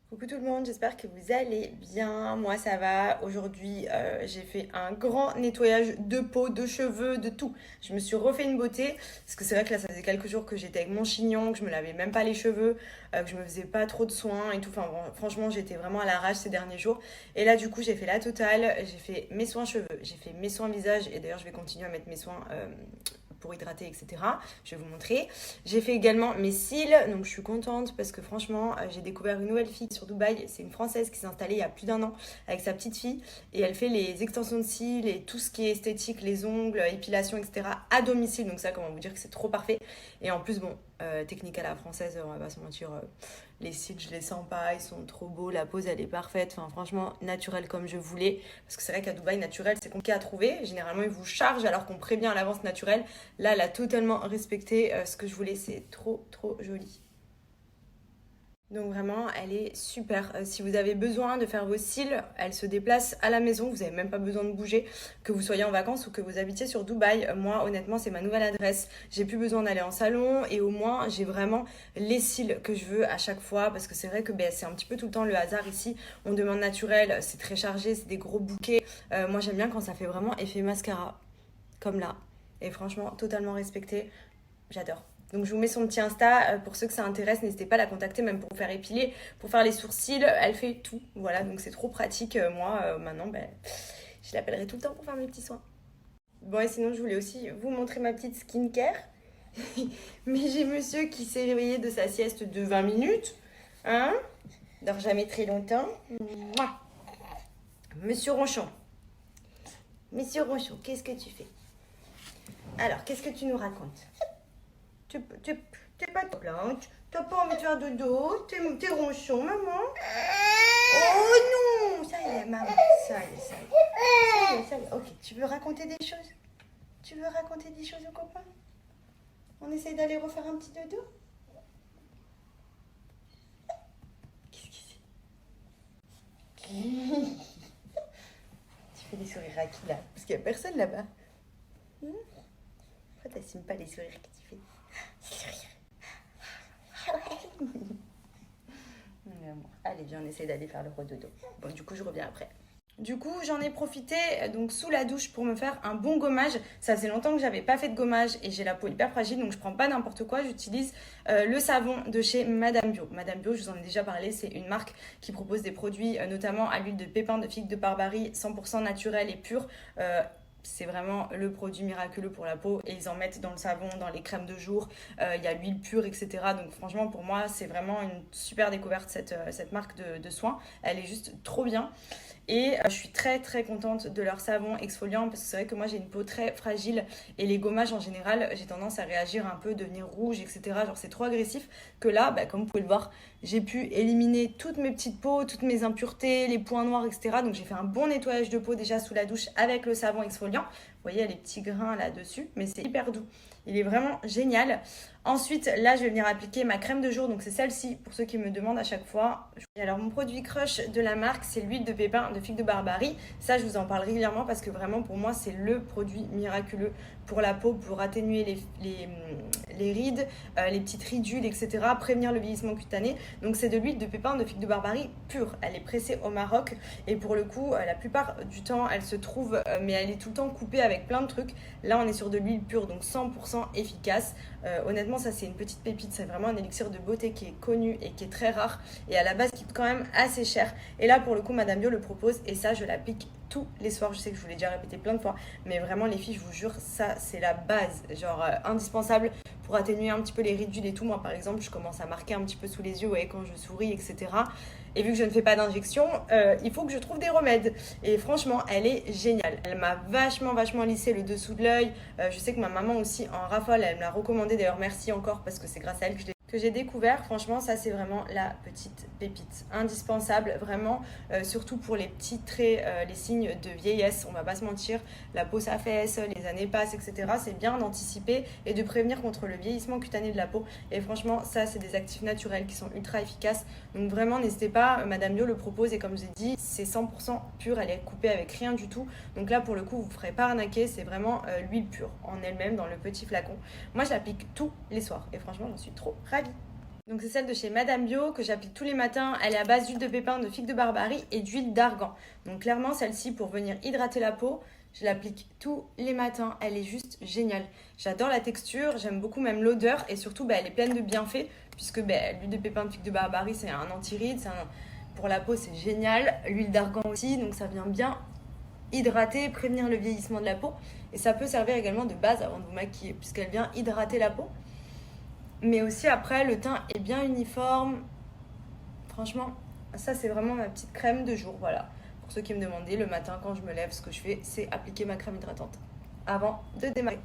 Coucou tout le monde, j'espère que vous allez bien. Moi ça va. Aujourd'hui, j'ai fait un grand nettoyage de peau, de cheveux, de tout. Je me suis refait une beauté parce que c'est vrai que là ça faisait quelques jours que j'étais avec mon chignon, que je me lavais même pas les cheveux, que je me faisais pas trop de soins et tout. Enfin franchement, j'étais vraiment à l'arrache ces derniers jours. Et là du coup, j'ai fait la totale. J'ai fait mes soins cheveux, j'ai fait mes soins visage et d'ailleurs je vais continuer à mettre mes soins pour hydrater, etc. Je vais vous montrer. J'ai fait également mes cils, donc je suis contente parce que franchement, j'ai découvert une nouvelle fille sur Dubaï. C'est une Française qui s'est installée il y a plus d'un an avec sa petite fille et elle fait les extensions de cils et tout ce qui est esthétique, les ongles, épilation, etc. à domicile. Donc ça, comment vous dire que c'est trop parfait. Et en plus, bon, technique à la française, on va pas se mentir, les cils, je les sens pas, ils sont trop beaux, la pose elle est parfaite. Enfin, franchement, naturel comme je voulais. Parce que c'est vrai qu'à Dubaï, naturel, c'est compliqué à trouver. Généralement, ils vous chargent alors qu'on prévient à l'avance naturel. Là, elle a totalement respecté ce que je voulais. C'est trop, trop joli. Donc vraiment, elle est super. Si vous avez besoin de faire vos cils, elle se déplace à la maison. Vous n'avez même pas besoin de bouger, que vous soyez en vacances ou que vous habitiez sur Dubaï. Moi, honnêtement, c'est ma nouvelle adresse. J'ai plus besoin d'aller en salon et au moins, j'ai vraiment les cils que je veux à chaque fois parce que c'est vrai que c'est un petit peu tout le temps le hasard ici. On demande naturel, c'est très chargé, c'est des gros bouquets. Moi, j'aime bien quand ça fait vraiment effet mascara, comme là. Et franchement, totalement respecté. J'adore. Donc je vous mets son petit Insta, pour ceux que ça intéresse, n'hésitez pas à la contacter même pour faire épiler, pour faire les sourcils, elle fait tout. Voilà, donc c'est trop pratique. Moi, maintenant, je l'appellerai tout le temps pour faire mes petits soins. Bon, et sinon, je voulais aussi vous montrer ma petite skincare. Mais j'ai monsieur qui s'est réveillé de sa sieste de 20 minutes. Hein? Dort jamais très longtemps. Mouah. Monsieur Ronchon. Monsieur Ronchon, qu'est-ce que tu fais? Alors, qu'est-ce que tu nous racontes? T'es pas de plainte, t'as pas envie de faire dodo, t'es ronchon, maman. Oh non, ça y est, maman, ça y est, ça y est. Ça y est, ça y est. Ok, tu veux raconter des choses? Tu veux raconter des choses aux copains? On essaye d'aller refaire un petit dodo? Qu'est-ce que c'est? Tu fais des sourires à qui là? Parce qu'il y a personne là-bas. Pourquoi t'assumes pas les sourires que tu fais? Les sourires. Allez, viens, on essaie d'aller faire le redodo. Bon, du coup, je reviens après. Du coup, j'en ai profité donc sous la douche pour me faire un bon gommage. Ça faisait longtemps que j'avais pas fait de gommage et j'ai la peau hyper fragile, donc je prends pas n'importe quoi. J'utilise le savon de chez Madame Bio. Madame Bio, je vous en ai déjà parlé, c'est une marque qui propose des produits notamment à l'huile de pépins de figue de Barbarie, 100% naturel et pur. C'est vraiment le produit miraculeux pour la peau et ils en mettent dans le savon, dans les crèmes de jour, il y a l'huile pure, etc. Donc franchement pour moi c'est vraiment une super découverte cette marque de soins, elle est juste trop bien. Et je suis très très contente de leur savon exfoliant parce que c'est vrai que moi j'ai une peau très fragile et les gommages en général j'ai tendance à réagir un peu, devenir rouge, etc. Genre c'est trop agressif que là, comme vous pouvez le voir, j'ai pu éliminer toutes mes petites peaux, toutes mes impuretés, les points noirs, etc. Donc j'ai fait un bon nettoyage de peau déjà sous la douche avec le savon exfoliant. Vous voyez, il y a les petits grains là-dessus, mais c'est hyper doux. Il est vraiment génial. Ensuite, là, je vais venir appliquer ma crème de jour. Donc, c'est celle-ci, pour ceux qui me demandent à chaque fois. Alors, mon produit crush de la marque, c'est l'huile de pépins de figue de Barbarie. Ça, je vous en parle régulièrement parce que vraiment, pour moi, c'est le produit miraculeux pour la peau, pour atténuer les rides, les petites ridules, etc. Prévenir le vieillissement cutané. Donc, c'est de l'huile de pépins de figue de Barbarie pure. Elle est pressée au Maroc. Et pour le coup, la plupart du temps, elle se trouve, mais elle est tout le temps coupée avec plein de trucs. Là, on est sur de l'huile pure, donc 100% efficace. Honnêtement, ça, c'est une petite pépite. C'est vraiment un élixir de beauté qui est connu et qui est très rare. Et à la base, qui coûte quand même assez cher. Et là, pour le coup, Madame Bio le propose. Et ça, je l'applique tous les soirs. Je sais que je vous l'ai déjà répété plein de fois. Mais vraiment, les filles, je vous jure, ça, c'est la base. Genre, indispensable pour atténuer un petit peu les ridules et tout. Moi, par exemple, je commence à marquer un petit peu sous les yeux, ouais, quand je souris, etc. Et vu que je ne fais pas d'injection, il faut que je trouve des remèdes. Et franchement, elle est géniale. Elle m'a vachement, vachement lissé le dessous de l'œil. Je sais que ma maman aussi, en rafale, elle me l'a recommandé. D'ailleurs, merci encore parce que c'est grâce à elle que j'ai découvert. Franchement, ça, c'est vraiment la petite pépite. Indispensable, vraiment, surtout pour les petits traits, les signes de vieillesse. On va pas se mentir, la peau s'affaisse, les années passent, etc. C'est bien d'anticiper et de prévenir contre le vieillissement cutané de la peau. Et franchement, ça, c'est des actifs naturels qui sont ultra efficaces. Donc vraiment, n'hésitez pas, Madame Bio le propose et comme je vous ai dit, c'est 100% pur, elle est coupée avec rien du tout. Donc là, pour le coup, vous ne ferez pas arnaquer, c'est vraiment l'huile pure en elle-même dans le petit flacon. Moi, je l'applique tous les soirs et franchement, j'en suis trop ravie. Donc c'est celle de chez Madame Bio que j'applique tous les matins. Elle est à base d'huile de pépins, de figues de Barbarie et d'huile d'argan. Donc clairement celle-ci pour venir hydrater la peau, je l'applique tous les matins. Elle est juste géniale. J'adore la texture, j'aime beaucoup même l'odeur et surtout elle est pleine de bienfaits puisque l'huile de pépins, de figues de Barbarie c'est un anti-rides, pour la peau c'est génial. L'huile d'argan aussi, donc ça vient bien hydrater, prévenir le vieillissement de la peau. Et ça peut servir également de base avant de vous maquiller puisqu'elle vient hydrater la peau. Mais aussi après, le teint est bien uniforme. Franchement, ça c'est vraiment ma petite crème de jour. Voilà. Pour ceux qui me demandaient, le matin quand je me lève, ce que je fais, c'est appliquer ma crème hydratante avant de démarrer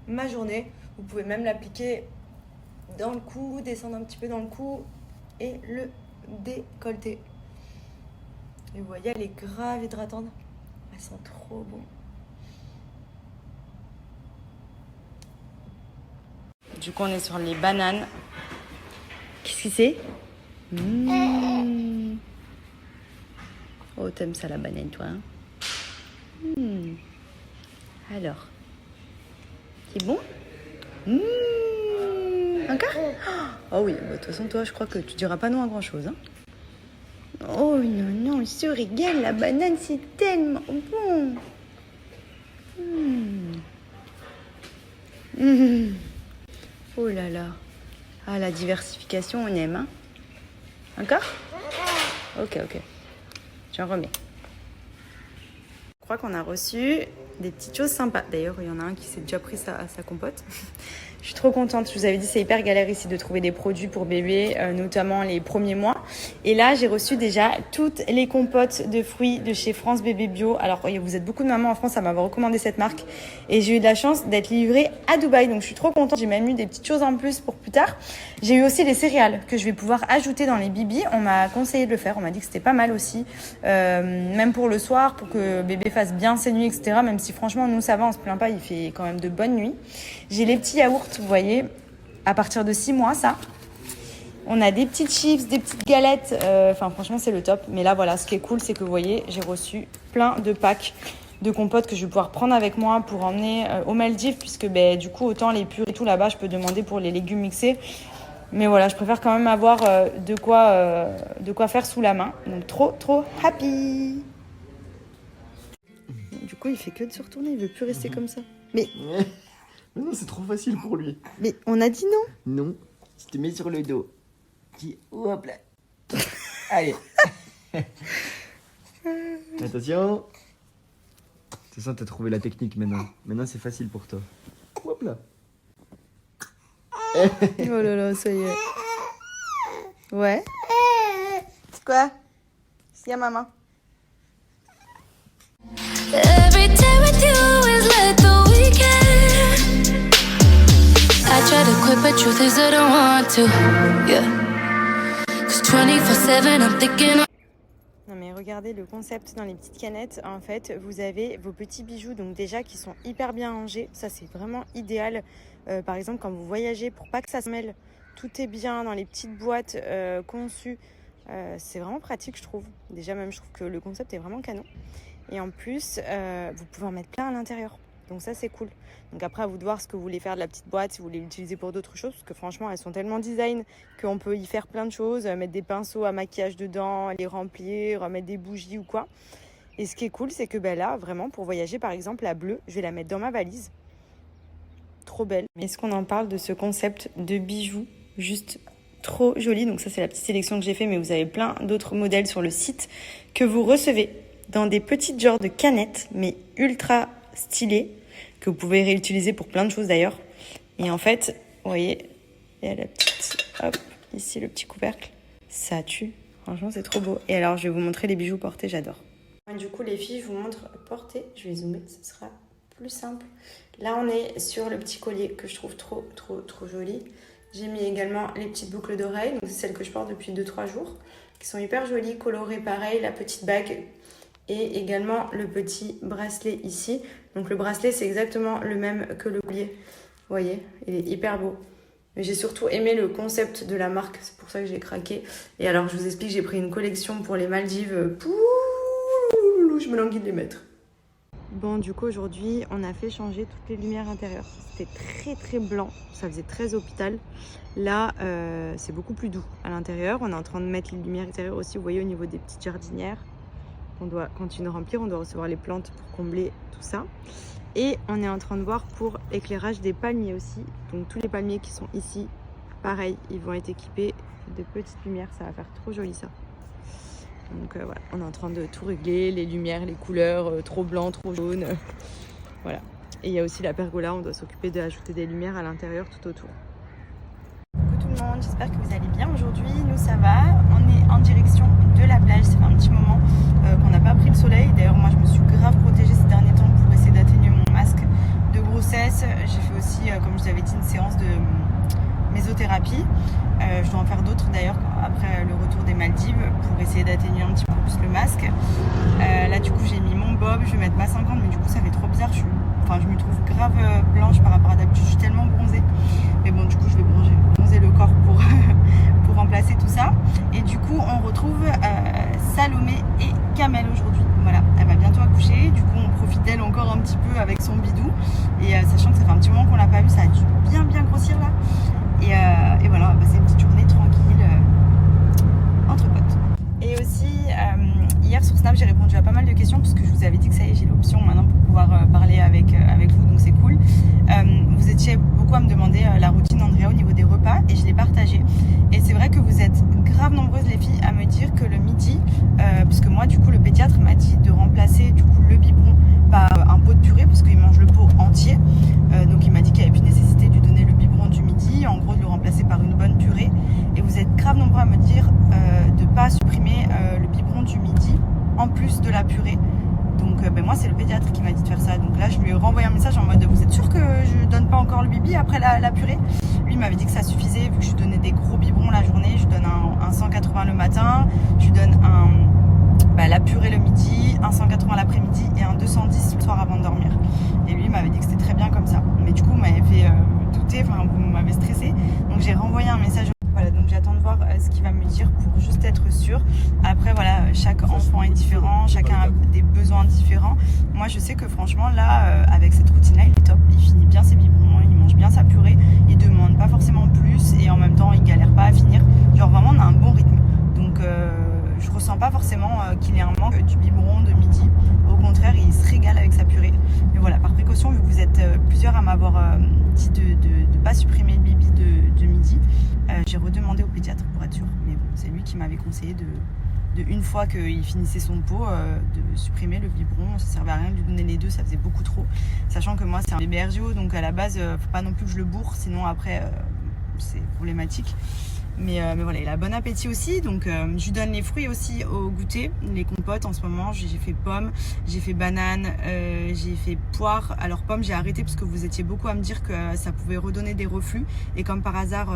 ma journée. Vous pouvez même l'appliquer dans le cou, descendre un petit peu dans le cou et le décolleté. Et vous voyez, elle est grave hydratante. Elle sent trop bon. Du coup, on est sur les bananes. Qu'est-ce que c'est? Oh, t'aimes ça la banane, toi, hein? Alors, c'est bon? Encore? Oh oui, de toute façon, toi, je crois que tu diras pas non à grand-chose, hein? Oh non, non, il se régale, la banane, c'est tellement bon! Oh là là. Ah, la diversification, on aime, hein? Encore? Ok. J'en remets. Je crois qu'on a reçu des petites choses sympas. D'ailleurs, il y en a un qui s'est déjà pris sa compote. Je suis trop contente. Je vous avais dit, c'est hyper galère ici de trouver des produits pour bébé, notamment les premiers mois. Et là, j'ai reçu déjà toutes les compotes de fruits de chez France Bébé Bio. Alors, vous êtes beaucoup de mamans en France à m'avoir recommandé cette marque. Et j'ai eu de la chance d'être livrée à Dubaï. Donc, je suis trop contente. J'ai même eu des petites choses en plus pour plus tard. J'ai eu aussi les céréales que je vais pouvoir ajouter dans les bibis. On m'a conseillé de le faire. On m'a dit que c'était pas mal aussi. Même pour le soir, pour que bébé fasse bien ses nuits, etc. Même si franchement, nous, ça va, on se plaint pas. Il fait quand même de bonnes nuits. J'ai les petits yaourts, vous voyez, à partir de 6 mois, ça. On a des petites chips, des petites galettes. Enfin, franchement, c'est le top. Mais là, voilà, ce qui est cool, c'est que vous voyez, j'ai reçu plein de packs de compotes que je vais pouvoir prendre avec moi pour emmener aux Maldives. Puisque, du coup, autant les purs et tout, là-bas, je peux demander pour les légumes mixés. Mais voilà, je préfère quand même avoir de quoi faire sous la main. Donc, trop happy. Du coup, il fait que de se retourner. Il veut plus rester comme ça. Mais non, c'est trop facile pour lui. Mais on a dit non. Non, tu te mets sur le dos. Dis hop là. Allez. Attention. C'est ça, t'as trouvé la technique maintenant. Maintenant, c'est facile pour toi. Hop là. Oh là là, ça y est. Ouais. C'est quoi? Il y a maman. Every day with you is like the weekend. I try to quit, but truth is I don't want to. Yeah. 'Cause 24/7 I'm thinking. Non mais regardez le concept dans les petites canettes. En fait, vous avez vos petits bijoux, donc déjà qui sont hyper bien rangés. Ça c'est vraiment idéal. Par exemple, quand vous voyagez, pour pas que ça se mêle, tout est bien dans les petites boîtes conçues. C'est vraiment pratique, je trouve. Déjà même, je trouve que le concept est vraiment canon. Et en plus, vous pouvez en mettre plein à l'intérieur. Donc ça, c'est cool. Donc après, à vous de voir ce que vous voulez faire de la petite boîte, si vous voulez l'utiliser pour d'autres choses. Parce que franchement, elles sont tellement design qu'on peut y faire plein de choses. Mettre des pinceaux à maquillage dedans, les remplir, mettre des bougies ou quoi. Et ce qui est cool, c'est que là, vraiment, pour voyager, par exemple, la bleue, je vais la mettre dans ma valise. Trop belle. Est-ce qu'on en parle de ce concept de bijoux juste trop joli? Donc ça, c'est la petite sélection que j'ai fait, mais vous avez plein d'autres modèles sur le site que vous recevez dans des petites genres de canettes, mais ultra stylées, que vous pouvez réutiliser pour plein de choses d'ailleurs. Et en fait, vous voyez, il y a la petite, hop, ici le petit couvercle. Ça tue. Franchement, c'est trop beau. Et alors, je vais vous montrer les bijoux portés, j'adore. Du coup, les filles, je vous montre portés. Je vais zoomer, ce sera plus simple. Là, on est sur le petit collier que je trouve trop joli. J'ai mis également les petites boucles d'oreilles. Donc, c'est celles que je porte depuis 2-3 jours, qui sont hyper jolies, colorées pareil. La petite bague et également le petit bracelet ici. Donc le bracelet, c'est exactement le même que le collier. Vous voyez, il est hyper beau. Mais j'ai surtout aimé le concept de la marque, c'est pour ça que j'ai craqué. Et alors, je vous explique, j'ai pris une collection pour les Maldives. Pouh, je me languis de les mettre. Bon, du coup, aujourd'hui, on a fait changer toutes les lumières intérieures. C'était très blanc, ça faisait très hôpital. Là, c'est beaucoup plus doux à l'intérieur. On est en train de mettre les lumières intérieures aussi, vous voyez, au niveau des petites jardinières. On doit continuer de remplir, on doit recevoir les plantes pour combler tout ça. Et on est en train de voir pour l'éclairage des palmiers aussi. Donc tous les palmiers qui sont ici, pareil, ils vont être équipés de petites lumières. Ça va faire trop joli ça. Donc voilà, on est en train de tout régler, les lumières, les couleurs, trop blanc, trop jaune. Voilà. Et il y a aussi la pergola, on doit s'occuper d'ajouter des lumières à l'intérieur tout autour. Coucou tout le monde, j'espère que vous allez bien aujourd'hui. Nous ça va, on est en direction de la plage. Ça fait un petit moment qu'on n'a pas pris le soleil. D'ailleurs moi je me suis grave protégée ces derniers temps pour essayer d'atténuer mon masque de grossesse. J'ai fait aussi, comme je vous avais dit, une séance de mésothérapie. Je dois en faire d'autres d'ailleurs après le retour des Maldives pour essayer d'atténuer un petit peu plus le masque. Là du coup j'ai mis mon bob, je vais mettre ma 50, mais du coup ça fait trop bizarre. Je me trouve grave blanche par rapport à d'habitude, je suis tellement bronzée. Mais bon, du coup je vais bronzer le corps pour remplacer tout ça. Et du coup on retrouve Salomé et Kamel aujourd'hui. Voilà, elle va bientôt accoucher, du coup on profite d'elle encore un petit peu avec son bidou. Et sachant que ça fait un petit moment qu'on l'a pas vue, ça a dû bien grossir là. Et voilà, on va passer une petite journée tranquille entre potes. Et aussi, hier sur Snap, j'ai répondu à pas mal de questions parce que je vous avais dit que ça y est, j'ai l'option maintenant pour pouvoir parler avec vous, donc c'est cool. Vous étiez beaucoup à me demander la routine d'Andrea au niveau des repas et je l'ai partagée. Et c'est vrai que vous êtes grave nombreuses les filles à me dire que le midi, parce que moi du coup le pédiatre m'a dit de remplacer du coup le biberon par un pot de purée parce qu'il mange le pot entier. Donc il m'a dit qu'il n'y avait plus nécessité de lui donner le biberon du midi, en gros de le remplacer par une bonne purée. Et vous êtes grave nombreux à me dire de ne pas supprimer le biberon du midi en plus de la purée. Donc moi c'est le pédiatre qui m'a dit de faire ça. Donc là je lui ai renvoyé un message en mode vous êtes sûr que je donne pas encore le bibi après la purée? Lui il m'avait dit que ça suffisait vu que je lui donnais des gros biberons la journée. Je lui donne un 180 le matin, je lui donne la purée le midi, un 180 l'après-midi et un 210 le soir avant de dormir. Et lui il m'avait dit que c'était très bien comme ça. Mais du coup vous m'avez fait douter, vous m'avez stressé. Donc j'ai renvoyé un message. Voilà, donc j'attends de voir ce qu'il va me dire pour juste être sûre. Après voilà, chaque enfant est différent, chacun a des besoins différents. Moi je sais que franchement là, avec cette routine là, il est top. Il finit bien ses biberons, il mange bien sa purée, il demande pas forcément plus et en même temps il galère pas à finir. Genre vraiment on a un bon rythme. Donc je ressens pas forcément qu'il ait un manque du biberon de midi. Au contraire, il se régale avec sa purée. Mais voilà, par précaution, vu que vous êtes plusieurs à m'avoir dit de ne pas supprimer le bibi de midi, j'ai redemandé au pédiatre pour être sûr. Mais bon, c'est lui qui m'avait conseillé de une fois qu'il finissait son pot, de supprimer le biberon. Ça servait à rien de lui donner les deux, ça faisait beaucoup trop. Sachant que moi, c'est un bébé RGO, donc à la base, faut pas non plus que je le bourre, sinon après, c'est problématique. Mais voilà, il a bon appétit aussi, donc je lui donne les fruits aussi au goûter, les compotes en ce moment. J'ai fait pommes, j'ai fait bananes, j'ai fait poire. Alors pommes j'ai arrêté parce que vous étiez beaucoup à me dire que ça pouvait redonner des reflux et comme par hasard